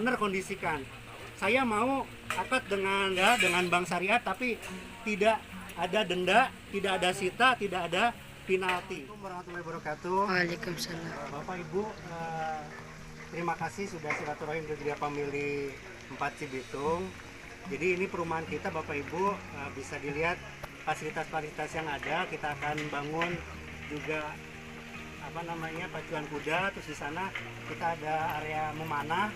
owner kondisikan. Saya mau akad dengan bank syariah tapi tidak ada denda, tidak ada sita, tidak ada penalti. Assalamualaikum warahmatullahi wabarakatuh. Waalaikumsalam. Bapak Ibu, terima kasih sudah silaturahim ke Gereja Family 4 Cibitung. Jadi ini perumahan kita Bapak Ibu, bisa dilihat fasilitas-fasilitas yang ada. Kita akan bangun juga pacuan kuda, terus di sana kita ada area memanah.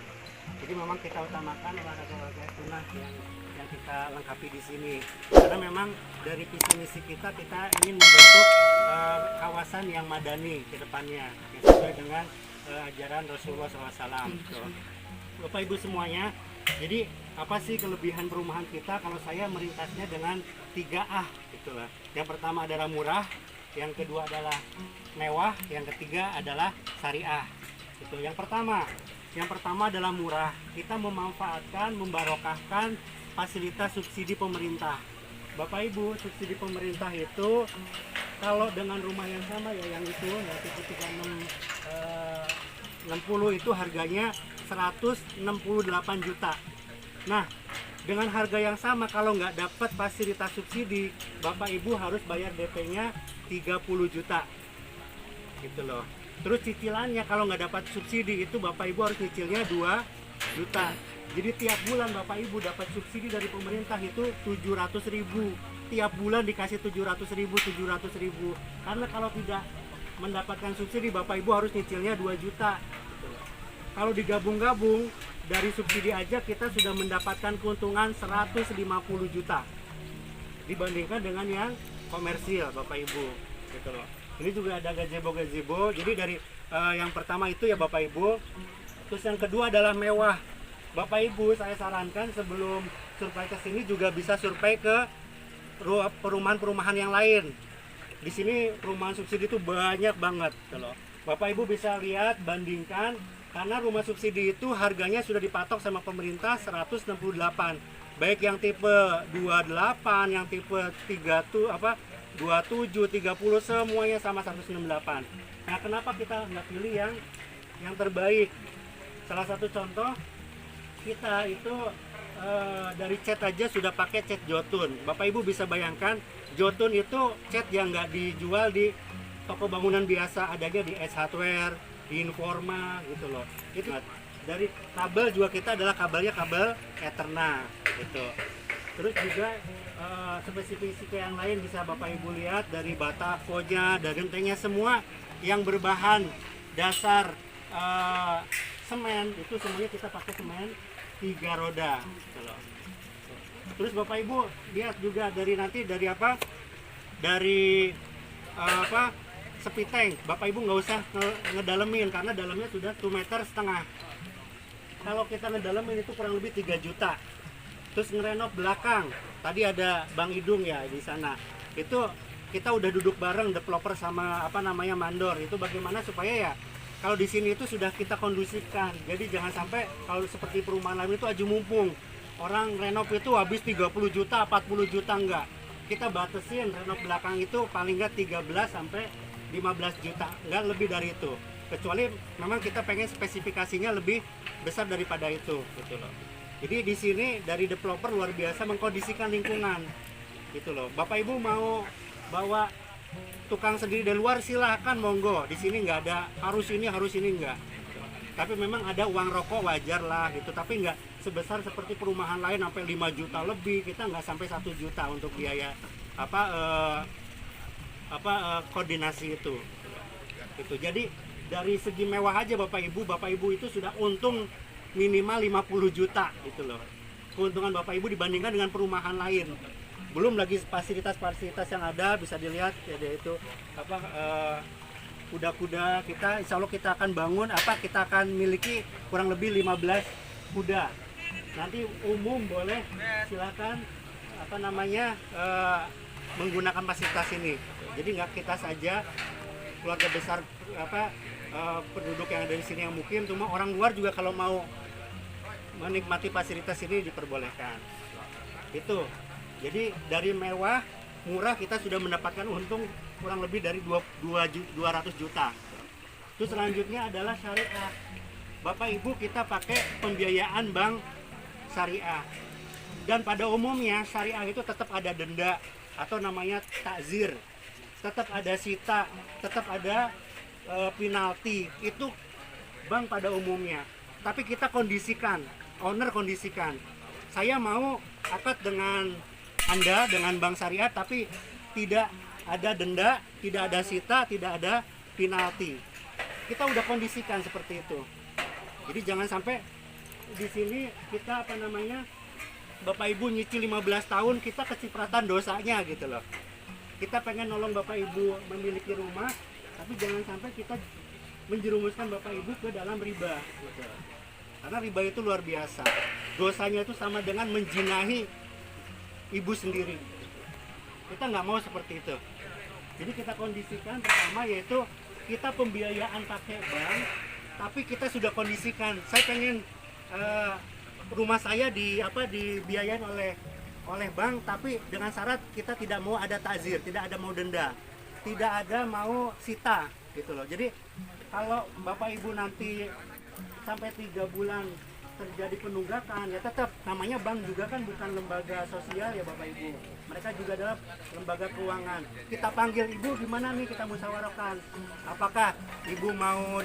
Jadi memang kita utamakan olahraga tunah yang kita lengkapi di sini. Karena memang dari visi misi kita ingin membentuk kawasan yang madani ke depannya, sesuai dengan ajaran Rasulullah SAW. Bapak Ibu semuanya, jadi apa sih kelebihan perumahan kita? Kalau saya meringkasnya dengan 3A, gitulah. Yang pertama adalah murah, yang kedua adalah mewah, yang ketiga adalah syariah. Itu yang pertama adalah murah. Kita memanfaatkan, membarokahkan fasilitas subsidi pemerintah. Bapak Ibu, subsidi pemerintah itu kalau dengan rumah yang sama ya, yang itu ya tipe 60 itu harganya 168 juta. Nah, dengan harga yang sama kalau nggak dapat fasilitas subsidi, Bapak Ibu harus bayar DP-nya 30 juta. Gitu loh. Terus cicilannya kalau nggak dapat subsidi itu Bapak Ibu harus cicilnya 2 juta. Jadi tiap bulan Bapak Ibu dapat subsidi dari pemerintah itu 700.000. Tiap bulan dikasih 700.000. Karena kalau tidak mendapatkan subsidi Bapak Ibu harus cicilnya 2 juta. Kalau digabung-gabung dari subsidi aja kita sudah mendapatkan keuntungan 150 juta dibandingkan dengan yang komersil Bapak Ibu. Gitu loh. Ini juga ada gazebo. Jadi dari yang pertama itu ya Bapak Ibu. Terus yang kedua adalah mewah. Bapak Ibu, saya sarankan sebelum survei ke sini juga bisa survei ke perumahan-perumahan yang lain. Di sini perumahan subsidi itu banyak banget, gitu loh. Bapak Ibu bisa lihat, bandingkan, karena rumah subsidi itu harganya sudah dipatok sama pemerintah 168. Baik yang tipe 28, yang tipe 27, 30 semuanya sama 168. Nah, kenapa kita nggak pilih yang terbaik? Salah satu contoh kita itu dari cat aja sudah pakai cat Jotun. Bapak Ibu bisa bayangkan Jotun itu cat yang nggak dijual di toko bangunan biasa, adanya di S Hardware, di Informa gitu loh. Itu dari kabel juga kita adalah kabelnya kabel Eterna gitu. Terus juga spesifikasi yang lain bisa Bapak Ibu lihat dari batakonya, dari gentengnya semua yang berbahan dasar semen itu semuanya kita pakai semen 3 roda. Gitu loh. Terus Bapak Ibu lihat juga dari sepi tank. Bapak Ibu nggak usah ngedalemin karena dalamnya sudah 2,5 meter. Kalau kita ngedalemin itu kurang lebih 3 juta. Terus ngerenov belakang, tadi ada Bang Idung ya di sana. Itu kita udah duduk bareng developer sama mandor. Itu bagaimana supaya ya kalau di sini itu sudah kita kondusifkan. Jadi jangan sampai kalau seperti perumahan lain itu aju mumpung. Orang renov itu habis 30 juta, 40 juta enggak. Kita batasin renov belakang itu paling enggak 13 sampai 15 juta, enggak lebih dari itu. Kecuali memang kita pengen spesifikasinya lebih besar daripada itu, gitu loh. Jadi di sini dari developer luar biasa mengkondisikan lingkungan, gitu loh. Bapak Ibu mau bawa tukang sendiri dari luar silahkan monggo. Di sini nggak ada harus ini enggak. Tapi memang ada uang rokok wajar lah gitu. Tapi nggak sebesar seperti perumahan lain sampai 5 juta lebih. Kita nggak sampai 1 juta untuk biaya koordinasi itu. Gitu. Jadi dari segi mewah aja Bapak Ibu itu sudah untung minimal 50 juta gitu loh. Keuntungan Bapak Ibu dibandingkan dengan perumahan lain. Belum lagi fasilitas-fasilitas yang ada bisa dilihat yaitu kuda-kuda kita insya Allah kita akan bangun kita akan miliki kurang lebih 15 kuda. Nanti umum boleh silakan menggunakan fasilitas ini. Jadi nggak kita saja keluarga besar penduduk yang ada di sini yang mukim, cuma orang luar juga kalau mau menikmati fasilitas ini diperbolehkan. Itu. Jadi dari mewah, murah kita sudah mendapatkan untung kurang lebih dari 200 juta. Terus selanjutnya adalah syariah. Bapak Ibu kita pakai pembiayaan bank syariah. Dan pada umumnya syariah itu tetap ada denda atau namanya takzir, tetap ada sita, tetap ada penalti. Itu bank pada umumnya. Tapi kita kondisikan, owner kondisikan. Saya mau akad dengan Anda, dengan bank syariah, tapi tidak ada denda, tidak ada sita, tidak ada penalti. Kita udah kondisikan seperti itu. Jadi jangan sampai di sini kita Bapak Ibu nyicil 15 tahun kita kecipratan dosanya gitu loh. Kita pengen nolong Bapak Ibu memiliki rumah, tapi jangan sampai kita menjerumuskan Bapak Ibu ke dalam riba gitu. Karena riba itu luar biasa. Dosanya itu sama dengan menjinahi ibu sendiri. Kita nggak mau seperti itu. Jadi kita kondisikan pertama yaitu kita pembiayaan pakai bank, tapi kita sudah kondisikan. Saya pengen rumah saya dibiayain oleh bank, tapi dengan syarat kita tidak mau ada takzir, tidak ada mau denda, tidak ada mau sita gitu loh. Jadi kalau Bapak Ibu nanti sampai 3 bulan terjadi penunggakan, ya tetap namanya bank juga kan bukan lembaga sosial ya Bapak Ibu. Mereka juga adalah lembaga keuangan. Kita panggil Ibu gimana nih, kita musyawarahkan. Apakah Ibu mau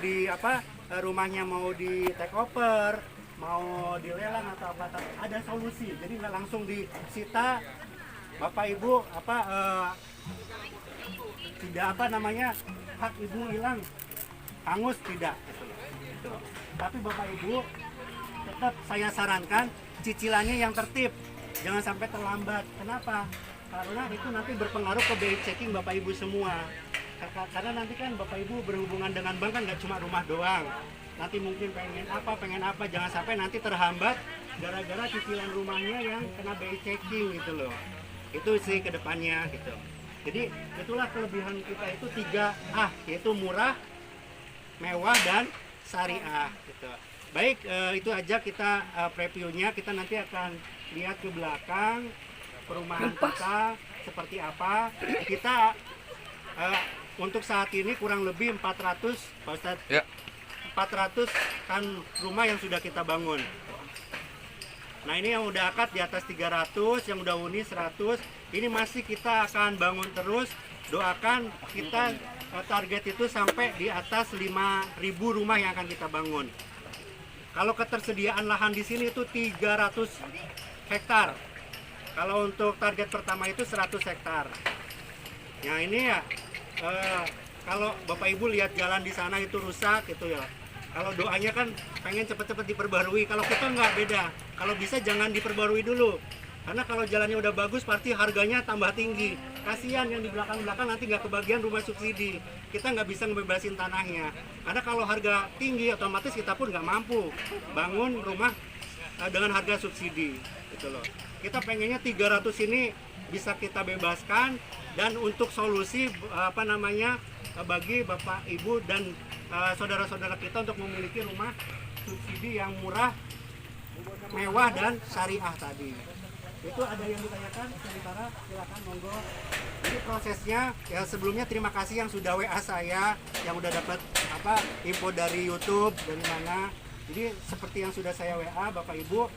rumahnya mau di take over, mau dilelang atau apa, ada solusi. Jadi nggak langsung disita Bapak Ibu tidak hak Ibu hilang hangus, tidak gitu. Tapi Bapak Ibu tetap saya sarankan cicilannya yang tertib, jangan sampai terlambat. Kenapa? Karena itu nanti berpengaruh ke BI checking Bapak Ibu semua. Karena nanti kan Bapak Ibu berhubungan dengan bank kan nggak cuma rumah doang. Nanti mungkin pengen apa, jangan sampai nanti terhambat gara-gara cicilan rumahnya yang kena BI checking gitu loh. Itu sih kedepannya gitu. Jadi itulah kelebihan kita itu 3A, yaitu murah, mewah, dan syariah gitu. Baik, itu aja kita previewnya. Kita nanti akan lihat ke belakang perumahan kita seperti apa. Kita untuk saat ini kurang lebih 400 Pak Ustadz, ya. 400 kan rumah yang sudah kita bangun. Nah ini yang udah akad di atas 300, yang udah huni 100. Ini masih kita akan bangun terus. Doakan kita target itu sampai di atas 5.000 rumah yang akan kita bangun. Kalau ketersediaan lahan di sini itu 300 hektar. Kalau untuk target pertama itu 100 hektar. Nah ini ya, kalau Bapak Ibu lihat jalan di sana itu rusak gitu ya. Kalau doanya kan pengen cepet-cepet diperbarui. Kalau kita nggak, beda. Kalau bisa jangan diperbarui dulu. Karena kalau jalannya udah bagus pasti harganya tambah tinggi. Kasihan yang di belakang-belakang nanti nggak kebagian rumah subsidi. Kita nggak bisa ngebebasin tanahnya. Karena kalau harga tinggi otomatis kita pun nggak mampu bangun rumah dengan harga subsidi. Gitu loh. Kita pengennya 300 ini bisa kita bebaskan, dan untuk solusi bagi Bapak Ibu dan saudara-saudara kita untuk memiliki rumah subsidi yang murah, mewah, dan syariah tadi. Itu ada yang ditanyakan sementara, silakan monggo. Jadi prosesnya ya, sebelumnya terima kasih yang sudah WA saya, yang udah dapat info dari YouTube dari mana. Jadi seperti yang sudah saya WA Bapak Ibu.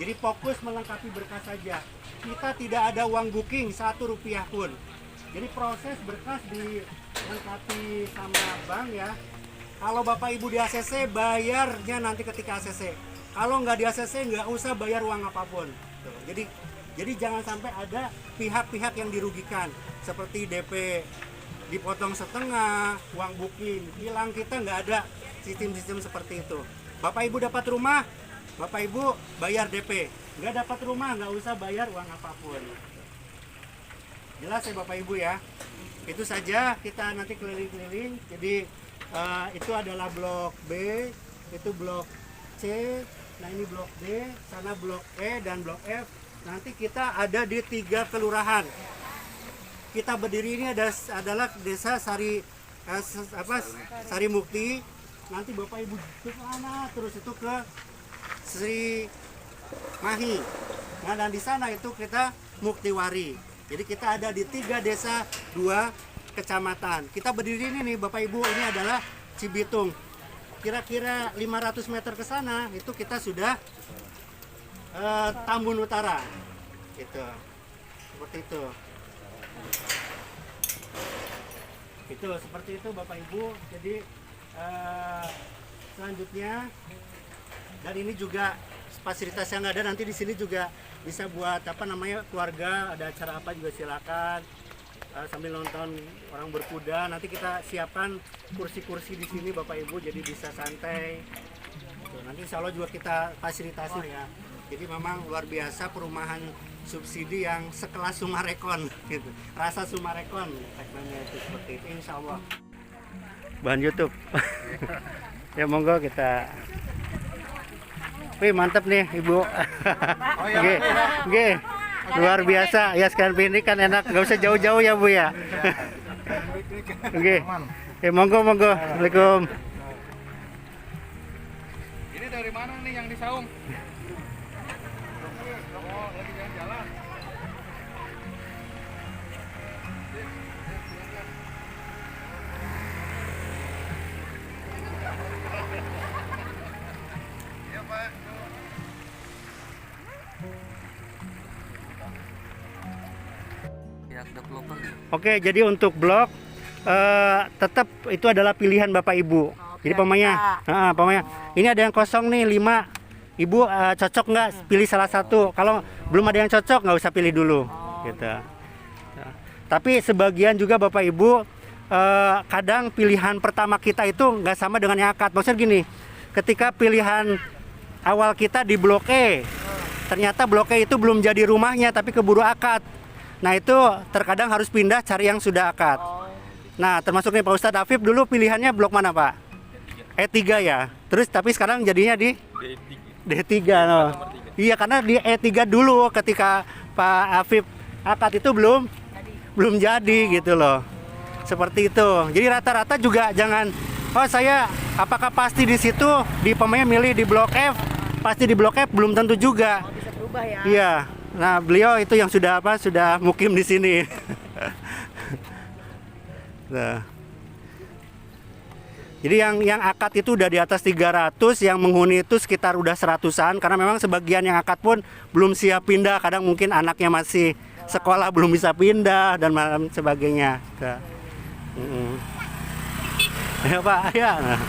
Jadi fokus melengkapi berkas saja. Kita tidak ada uang booking 1 rupiah pun. Jadi proses berkas dilengkapi sama bank ya. Kalau Bapak Ibu di ACC, bayarnya nanti ketika ACC. Kalau nggak di ACC, nggak usah bayar uang apapun. Jadi jangan sampai ada pihak-pihak yang dirugikan. Seperti DP dipotong setengah, uang booking hilang, kita nggak ada sistem-sistem seperti itu. Bapak Ibu dapat rumah, Bapak Ibu bayar DP. Nggak dapat rumah, nggak usah bayar uang apapun. Jelas ya Bapak Ibu ya. Itu saja, kita nanti keliling-keliling. Jadi itu adalah blok B, itu blok C, nah ini blok D, sana blok E dan blok F. Nanti kita ada di 3 kelurahan. Kita berdiri ini adalah desa Sari Mukti. Nanti Bapak Ibu ke sana terus itu ke Sri Mahi. Nah, dan di sana itu kita Muktiwari. Jadi kita ada di 3 desa, 2 kecamatan. Kita berdiri ini nih Bapak Ibu, ini adalah Cibitung. kira-kira 500 meter ke sana itu kita sudah Tambun Utara gitu, seperti itu. Itu seperti itu Bapak Ibu. Jadi selanjutnya, dan ini juga fasilitas yang ada nanti di sini juga bisa buat apa namanya keluarga, ada acara apa juga silakan sambil nonton orang berkuda. Nanti kita siapkan kursi-kursi di sini Bapak Ibu, jadi bisa santai. Tuh, nanti insya Allah juga kita fasilitasi ya. Jadi memang luar biasa perumahan subsidi yang sekelas Sumarekon gitu. Rasa Sumarekon segmennya itu seperti itu insya Allah. Bahan YouTube. Ya monggo kita. Wih mantap nih Ibu. Oke. Luar biasa ya, sekarang ini kan enak, nggak usah jauh-jauh ya Bu ya. Oke. Monggo. Assalamualaikum. Ini dari mana nih yang di Saung? Oh, lagi jalan-jalan. Iya, Pak. Pihak developer. Oke, jadi untuk blok tetap itu adalah pilihan Bapak Ibu. Jadi pemainnya, ini ada yang kosong nih 5. Ibu cocok nggak? Pilih salah satu. Kalau belum ada yang cocok nggak usah pilih dulu, gitu. Tapi sebagian juga Bapak Ibu kadang pilihan pertama kita itu nggak sama dengan yang akad. Maksudnya gini, ketika pilihan awal kita di blok E, ternyata blok E itu belum jadi rumahnya tapi keburu akad. Nah itu terkadang harus pindah cari yang sudah akad. Nah termasuk nih Pak Ustadz Afif dulu pilihannya blok mana Pak? E3 ya. Terus tapi sekarang jadinya di D3 no. Iya karena di E3 dulu ketika Pak Afif akad itu belum jadi gitu loh. Seperti itu. Jadi rata-rata juga jangan saya apakah pasti di situ di pemain milih di blok F, pasti di blok F belum tentu juga. Bisa berubah ya. Iya. Nah, beliau itu yang sudah mukim di sini. Nah. Jadi yang akad itu udah di atas 300, yang menghuni itu sekitar udah 100-an karena memang sebagian yang akad pun belum siap pindah, kadang mungkin anaknya masih sekolah belum bisa pindah dan sebagainya. Ya Pak, ya. Nah.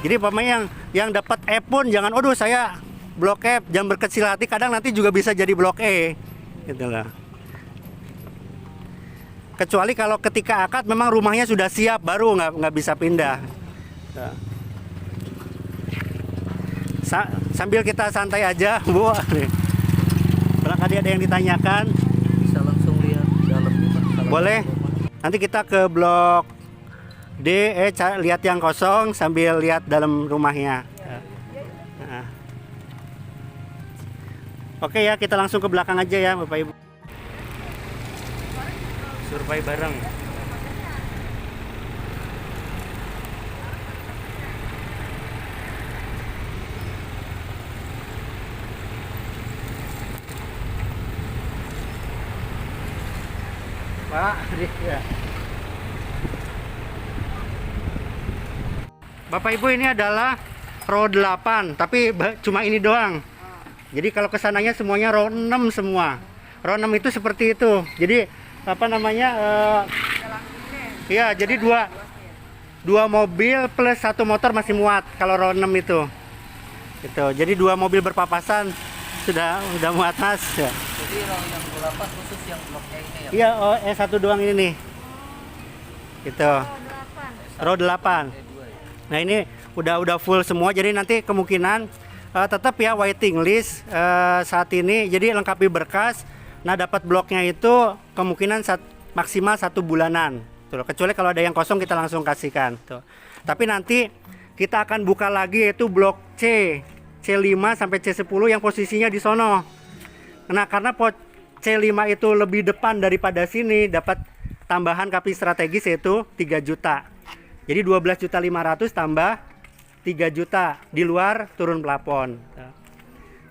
Jadi pemain yang dapat E pun jangan saya blok F, jangan berkecil hati, kadang nanti juga bisa jadi blok E. Gitu lah. Kecuali kalau ketika akad memang rumahnya sudah siap baru nggak bisa pindah. Sambil kita santai aja Bu. Barangkali ada yang ditanyakan. Bisa langsung lihat dalamnya Pak. Boleh. Nanti kita ke blok D, lihat yang kosong sambil lihat dalam rumahnya. Nah. Oke ya, kita langsung ke belakang aja ya Bapak Ibu. Survei bareng. Pak, ya. Bapak Ibu ini adalah row 8, tapi cuma ini doang. Jadi kalau kesananya semuanya row 6 semua. Row 6 itu seperti itu. Jadi apa namanya? Ya, jadi dua mobil plus satu motor masih muat kalau row 6 itu. Gitu. Jadi 2 mobil berpapasan sudah muat Mas. Ya. Jadi row yang 8 khusus yang blok E ini ya? Iya, E1 doang ini nih. Gitu. Row 8. Nah, ini udah full semua. Jadi nanti kemungkinan tetap ya waiting list saat ini. Jadi lengkapi berkas. Nah, dapat bloknya itu kemungkinan maksimal 1 bulanan. Tuh, kecuali kalau ada yang kosong kita langsung kasihkan. Tuh. Tapi nanti kita akan buka lagi yaitu blok C, C5 sampai C10 yang posisinya di sono. Nah, karena C5 itu lebih depan daripada sini, dapat tambahan KPI strategis yaitu 3 juta. Jadi 12.500.000 tambah 3 juta di luar turun plafon.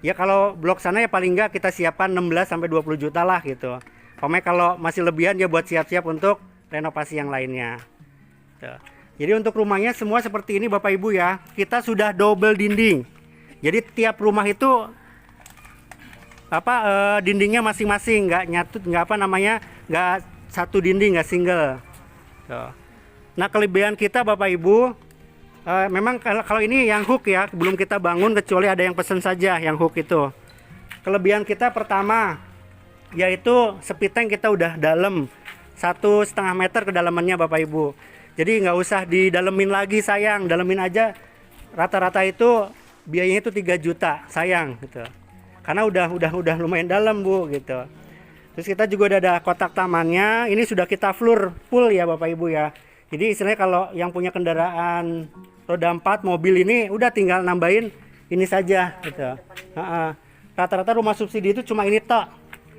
Ya kalau blok sana ya paling enggak kita siapkan 16 sampai 20 juta lah gitu. Pokoknya kalau masih lebihan ya buat siap-siap untuk renovasi yang lainnya. Tuh. Jadi untuk rumahnya semua seperti ini Bapak Ibu ya. Kita sudah double dinding. Jadi tiap rumah itu dindingnya masing-masing, nggak nyatut, nggak satu dinding, nggak single. Tuh. Nah kelebihan kita Bapak Ibu, memang kalau ini yang hook ya, belum kita bangun kecuali ada yang pesen saja yang hook itu. Kelebihan kita pertama yaitu speed tank kita udah dalam 1,5 meter kedalamannya Bapak Ibu. Jadi nggak usah didalemin lagi sayang, dalemin aja rata-rata itu biayanya itu 3 juta sayang gitu. Karena udah lumayan dalam Bu gitu. Terus kita juga udah ada kotak tamannya. Ini sudah kita full ya Bapak Ibu ya. Jadi istilahnya kalau yang punya kendaraan roda 4 mobil ini udah tinggal nambahin ini saja gitu. Rata-rata rumah subsidi itu cuma ini tok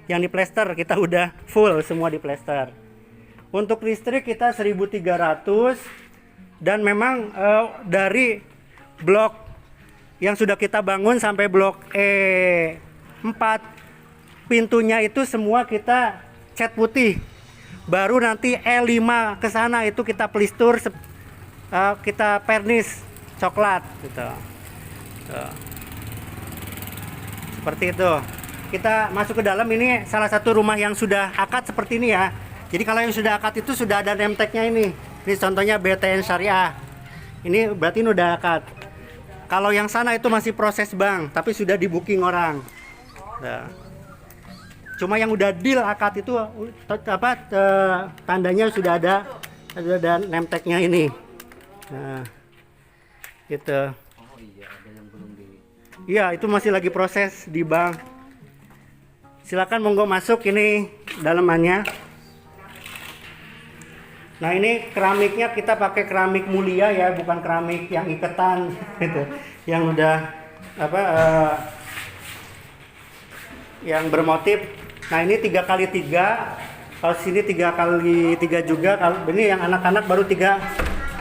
yang diplester, kita udah full semua diplester. Untuk listrik kita 1.300 dan memang dari blok yang sudah kita bangun sampai blok E4 pintunya itu semua kita cat putih. Baru nanti E5 ke sana itu kita plistur, kita pernis coklat gitu. Seperti itu. Kita masuk ke dalam, ini salah satu rumah yang sudah akad seperti ini ya. Jadi kalau yang sudah akad itu sudah ada name tag-nya ini. Ini contohnya BTN Syariah. Ini berarti ini udah akad. Kalau yang sana itu masih proses Bang, tapi sudah di booking orang. Nah. Cuma yang udah deal akad itu tandanya sudah ada name tag-nya ini. Nah. Gitu. Oh iya, ada yang belum di. Iya, itu masih lagi proses di bank. Silakan monggo masuk, ini dalamannya. Nah ini keramiknya kita pakai keramik mulia ya, bukan keramik yang iketan gitu, yang udah yang bermotif. Nah ini 3x3, kalau sini 3x3 juga. Kalau ini yang anak-anak baru 3,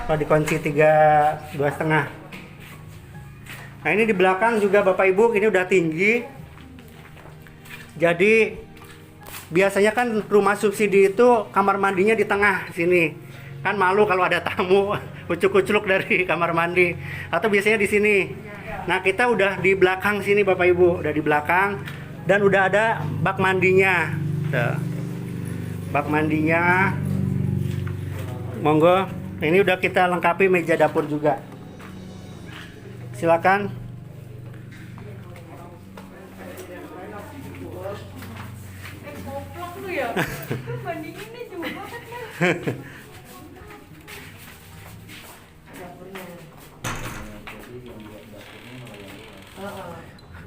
kalau dikunci 2,5. Nah ini di belakang juga Bapak Ibu, ini udah tinggi. Jadi biasanya kan rumah subsidi itu kamar mandinya di tengah sini. Kan malu kalau ada tamu ucuk-ucuk dari kamar mandi. Atau biasanya di sini. Nah, kita udah di belakang sini Bapak Ibu, udah di belakang dan udah ada bak mandinya. Tuh. Bak mandinya. Monggo. Ini udah kita lengkapi meja dapur juga. Silakan. Bandinginnya jauh banget ya.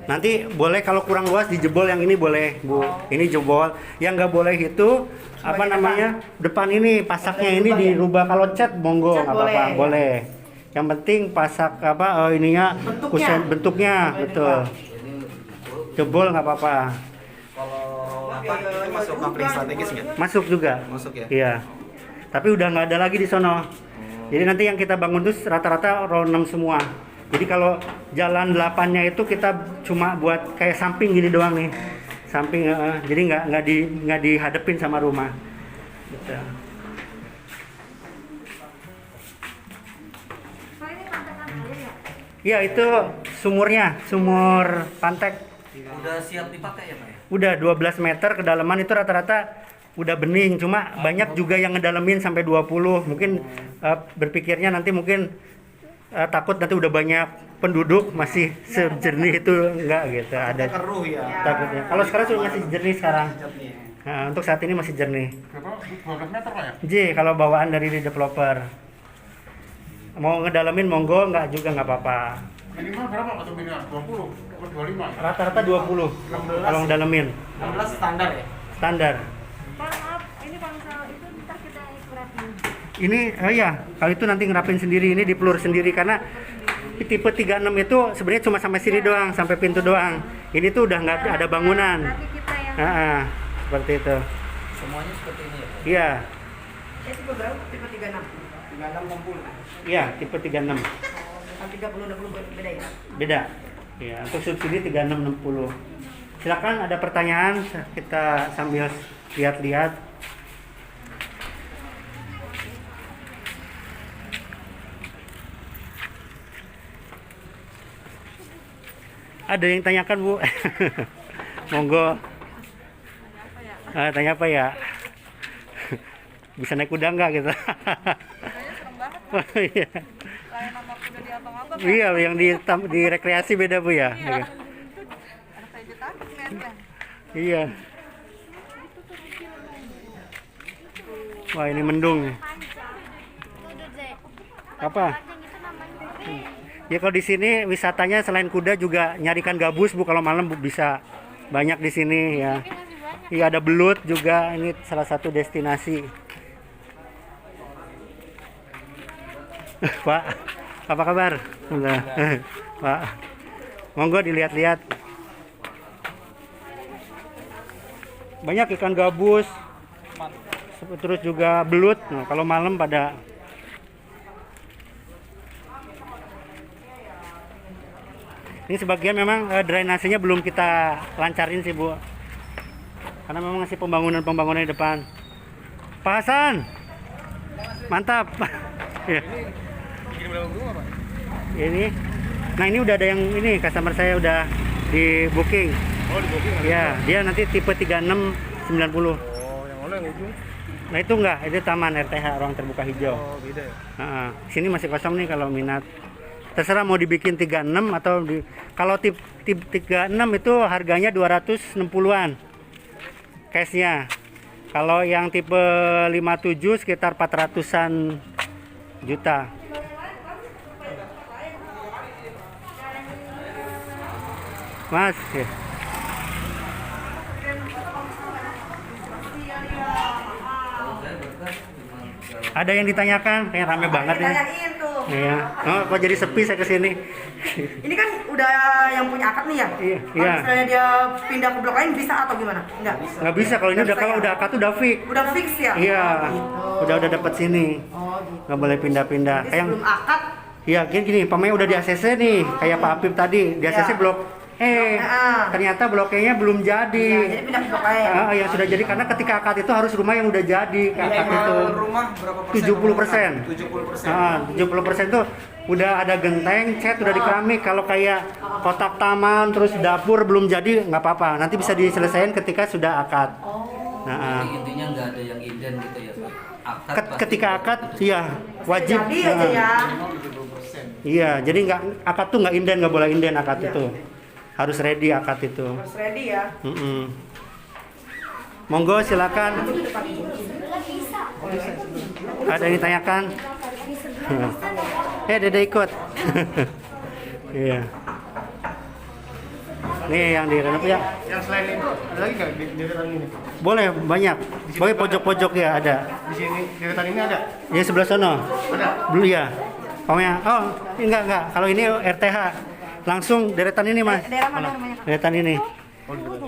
Nanti boleh kalau kurang luas dijebol, yang ini boleh Bu. Ini jebol. Yang nggak boleh itu depan ini pasaknya ini dirubah. Kalau cat monggo nggak apa-apa, boleh. Yang penting pasak bentuknya betul. Jebol nggak apa-apa. Kalau itu masuk konflik strategis nggak? Masuk juga. Masuk ya? Iya. Tapi udah nggak ada lagi di sono. Jadi nanti yang kita bangun itu rata-rata row 6 semua. Jadi kalau jalan 8-nya itu kita cuma buat kayak samping gini doang nih. Samping, jadi nggak dihadepin sama rumah. Gitu. Iya itu sumurnya, sumur pantek. Udah siap dipakai ya Pak ya? Udah 12 meter kedalaman, itu rata-rata udah bening. Cuma banyak juga yang ngedalemin sampai 20. Mungkin berpikirnya nanti mungkin takut nanti udah banyak penduduk masih sejernih itu enggak gitu. Ada Keruh ya. takutnya. Kalau sekarang sudah masih jernih sekarang. Nah, untuk saat ini masih jernih. Berapa? 12 meter Pak ya? J kalau bawaan dari developer. Mau ngedalamin monggo, enggak juga nggak apa-apa. Minimal berapa atau minimal? 20 atau 25 ya? Rata-rata 20 kalau ngedalamin. 16 standar ya? Standar. Pak, maaf, ini pangsal itu ntar kita kurapin. Ini ya, kalau itu nanti ngerapin sendiri, ini di pelur sendiri karena tipe 36 itu sebenarnya cuma sampai sini doang, sampai pintu doang. Ini tuh udah nggak ada bangunan. Nanti kita yang Seperti itu. Semuanya seperti ini ya Pak? Iya, Tipe berapa? Tipe 36. 3660. iya tipe 36. Kan 30 60 beda ya. Beda. Ya, untuk subsidi 3660. Silakan ada pertanyaan, kita sambil lihat-lihat. Ada yang tanyakan Bu? Monggo. Tanya apa ya? Bisa naik kuda nggak gitu? Kayaknya serem banget. Oh, iya. Kayak nama kuda di abang-abang. Iya, yang di rekreasi beda Bu ya. Iya. Anak saya aja takut ngeliatnya. Iya. Wah, ini mendung nih. Apa? Ya kalau di sini wisatanya selain kuda juga nyarikan gabus Bu, kalau malam Bu bisa banyak di sini ya. Iya, ada belut juga, ini salah satu destinasi. Pak, apa kabar? Pak, monggo dilihat-lihat. Banyak ikan gabus, terus juga belut. Nah, kalau malam pada ini sebagian memang drainasenya belum kita lancarin sih Bu, karena memang masih pembangunan di depan. Pak Hasan, mantap. Ya. Ini, nah ini udah ada yang ini customer saya udah di booking. Oh, di booking. Ya, dia nanti tipe 3690. Oh, yang oleh yang ujung. Nah itu enggak, itu taman RTH, ruang terbuka hijau. Oh, beda ya. Sini masih kosong nih kalau minat. Terserah mau dibikin 36 atau kalau tip 36 itu harganya 260-an. Cashnya. Kalau yang tipe 57 sekitar 400-an juta. Mas, ya. Ada yang ditanyakan, kayak rame banget ya. Tanyain tuh. Iya. Oh, kok jadi sepi saya kesini? Ini kan udah yang punya akad nih ya? Iya. Kalau misalnya dia pindah ke blok lain bisa atau gimana? Enggak. Nggak bisa kalau ini udah, kalau udah akad udah fix. Udah fix ya? Iya. Oh, Udah dapat sini. Oh, gitu. Nggak boleh pindah-pindah. Jadi Kayak sebelum akad, iya, gini, pamanya udah di ACC nih, kayak Pak Apip tadi, di ACC Iya. blok ternyata blok E-nya belum jadi. jadi pindah ke blok lain. Yang sudah jadi, karena ketika akad itu harus rumah yang udah jadi. Akad itu Rumah berapa persen? 70%. 70%. 70% tuh udah ada genteng, cat udah di keramik. Kalau kayak kotak taman terus dapur belum jadi nggak apa-apa. Nanti bisa diselesaikan ketika sudah akad. Nah, Jadi intinya nggak ada yang inden gitu ya Pak. Akad pasti ketika ada akad, gitu. iya wajib. Jadi aja ya. Iya, jadi nggak akad tuh nggak inden, nggak boleh inden akad itu. Harus ready akad itu. Harus ready ya. Monggo silakan. Ada yang ditanyakan? Dede ikut. Iya. Nih yang direnov ya. Yang selain itu ada lagi nggak di deretan ini? Boleh banyak. Boleh pojok-pojok ya ada. Di sini deretan ini ada? Ya sebelah sono. Ada. Dulu ya. Oh, enggak. Kalau ini RTH. Langsung deretan ini, Mas. Daerah mana namanya? Deretan ini.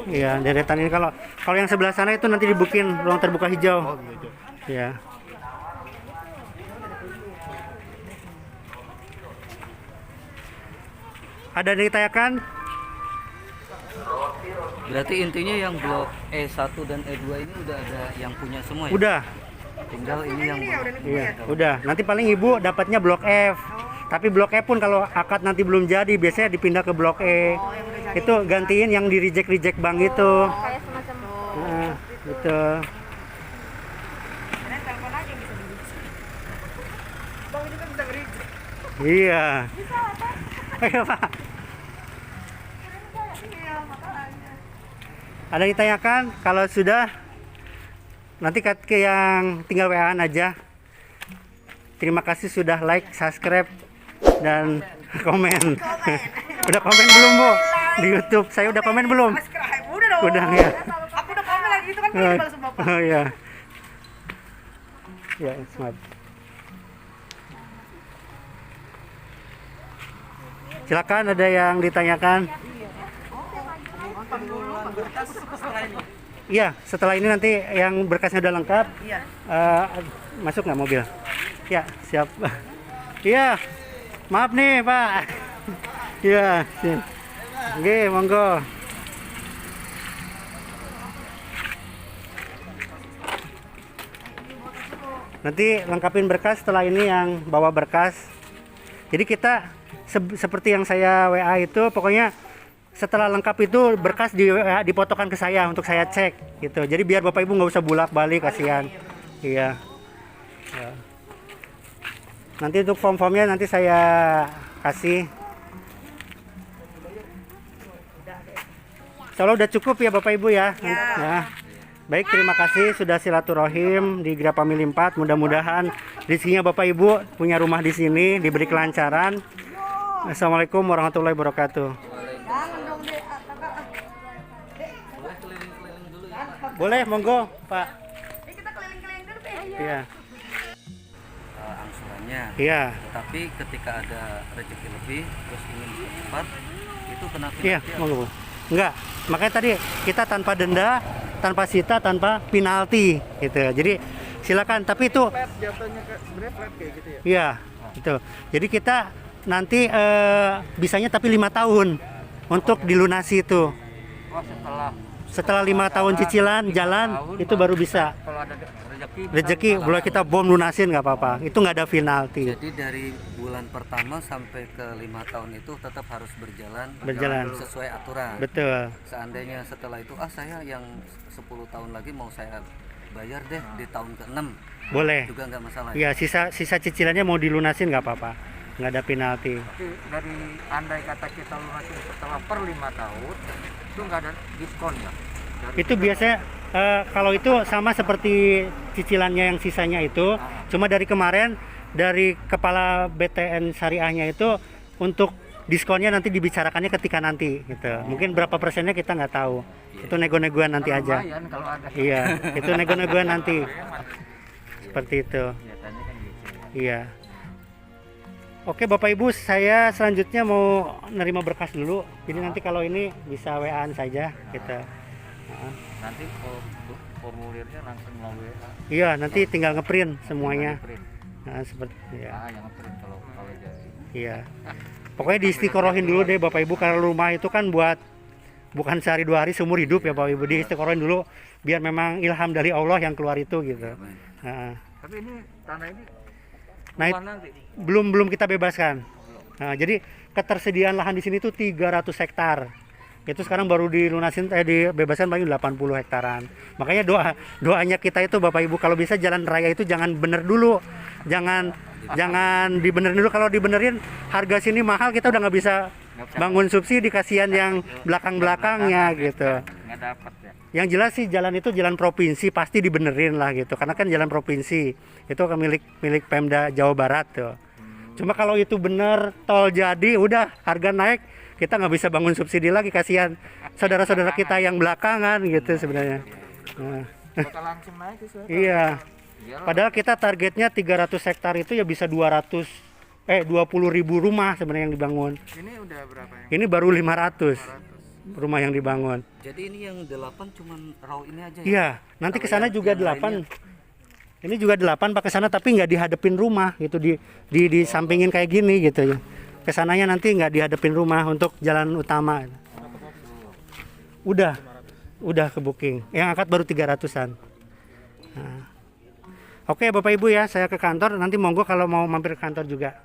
Iya, deretan ini. Kalau yang sebelah sana itu nanti dibikin ruang terbuka hijau. Iya. Ada yang ditanyakan? Berarti intinya yang blok E1 dan E2 ini udah ada yang punya semua ya? Udah. Tinggal ini yang Iya, udah. Nanti paling Ibu dapatnya blok F. Tapi blok E pun kalau akad nanti belum jadi, biasanya dipindah ke blok E. Itu gantiin yang di reject bank itu. Kayak semacam Nah, gitu. Karena telepon aja bisa di-reach. Bang itu kan bisa nge-reach. Iya. Ayo, Pak. Iya, makanya. Ada yang ditanyakan? Kalau sudah, nanti ke yang tinggal WA-an aja. Terima kasih sudah like, subscribe, dan komen. Udah komen belum, Bu? Di YouTube saya udah komen belum? Subscribe, udah dong. Udah ya. Aku udah komen lagi itu kan boleh balas Bapak. Oh iya. Ya, smart. Silakan, ada yang ditanyakan? Iya, setelah ini nanti yang berkasnya udah lengkap. Iya. Masuk nggak mobil? Ya, siap. Iya, maaf nih Pak. Iya, sip. Oke, monggo. Nanti lengkapin berkas, setelah ini yang bawa berkas. Jadi kita seperti yang saya WA itu, pokoknya setelah lengkap itu berkas dipotokan ke saya untuk saya cek gitu. Jadi biar Bapak Ibu nggak usah bolak-balik, kasihan. Iya. Ya. Nanti untuk form-formnya nanti saya kasih. Insya Allah udah cukup ya Bapak Ibu ya. Ya. Baik, terima kasih sudah silaturahim di Gra Family 4. Mudah-mudahan rezekinya Bapak Ibu punya rumah di sini, diberi kelancaran. Assalamualaikum warahmatullahi wabarakatuh. Boleh, monggo Pak. Kita keliling-keliling dulu, Pe. Iya. Angsurannya. Iya. Tetapi ketika ada rezeki lebih terus ingin cepat, itu kena Iya, monggo. Enggak. Makanya tadi kita tanpa denda, tanpa sita, tanpa penalti gitu. Jadi silakan, tapi itu Jatuhnya sebenarnya flat kayak gitu ya. iya, itu. Jadi kita nanti bisanya tapi 5 tahun untuk dilunasi itu. Oh, Setelah 5 tahun cicilan jalan itu baru bisa. kalau ada rezeki Rezeki boleh kita bom lunasin nggak apa-apa. Itu nggak ada penalti. jadi dari bulan pertama sampai ke 5 tahun itu tetap harus Berjalan. sesuai aturan. Betul. Seandainya setelah itu saya yang 10 tahun lagi mau saya bayar deh di tahun ke-6 Boleh. juga nggak masalah. Ya sisa cicilannya mau dilunasin nggak apa-apa. Nggak ada penalti. Tapi dari andai kata kita lunasin setelah per 5 tahun itu nggak ada diskon ya? Itu biasanya kalau itu sama seperti cicilannya yang sisanya itu, cuma dari kemarin dari kepala BTN Syariahnya itu untuk diskonnya nanti dibicarakannya ketika nanti gitu. Mungkin berapa persennya kita nggak tahu. Itu nego-negoan nanti aja. Lumayan kalau ada. Iya, itu nego-negoan nanti. Seperti itu. Biasanya kan gitu. Iya. Oke Bapak Ibu, saya selanjutnya mau nerima berkas dulu. Jadi nanti kalau ini bisa WA-an saja gitu. Nanti formulirnya langsung melalui WA. Iya, nanti tinggal ngeprint semuanya. Print. Nah, seperti ya. Yang print kalau jadi. Iya. Pokoknya diistiqorohin dulu deh Bapak Ibu, karena rumah itu kan bukan sehari 2 hari, seumur hidup ya Bapak Ibu. Diistiqorohin dulu biar memang ilham dari Allah yang keluar itu gitu. Nah, Tapi ini tanah ini Nah, rumah nanti. belum kita bebaskan. Nah, jadi ketersediaan lahan di sini tuh 300 hektar. Itu sekarang baru dilunasin dibebaskan paling 80 hektaran. Makanya doanya kita itu Bapak Ibu, kalau bisa jalan raya itu jangan bener dulu. Jangan dibenerin dulu. Kalau dibenerin harga sini mahal, kita udah nggak bisa bangun subsidi, kasihan yang belakang-belakangnya gitu. Nggak dapat ya. Yang jelas sih jalan itu jalan provinsi, pasti dibenerin lah gitu. Karena kan jalan provinsi itu kan milik Pemda Jawa Barat tuh. Cuma kalau itu bener tol jadi, udah harga naik, kita nggak bisa bangun subsidi lagi, kasihan saudara-saudara kita yang belakangan gitu sebenarnya. Nah, Bakal langsung naik sih. iya. Padahal kita targetnya 300 hektar itu ya bisa 20.000 rumah sebenarnya yang dibangun. Ini udah berapa ya? Ini baru 500 rumah yang dibangun. Jadi ini yang 8 cuman raw ini aja ya? Iya, nanti ke sana juga 8. Ini juga 8 pakai sana tapi nggak dihadepin rumah gitu, di sampingin kayak gini gitu ya. Kesananya nanti nggak dihadepin rumah untuk jalan utama. Udah ke booking. Yang angkat baru 300-an. Nah. Oke Bapak Ibu ya, saya ke kantor. Nanti monggo kalau mau mampir ke kantor juga.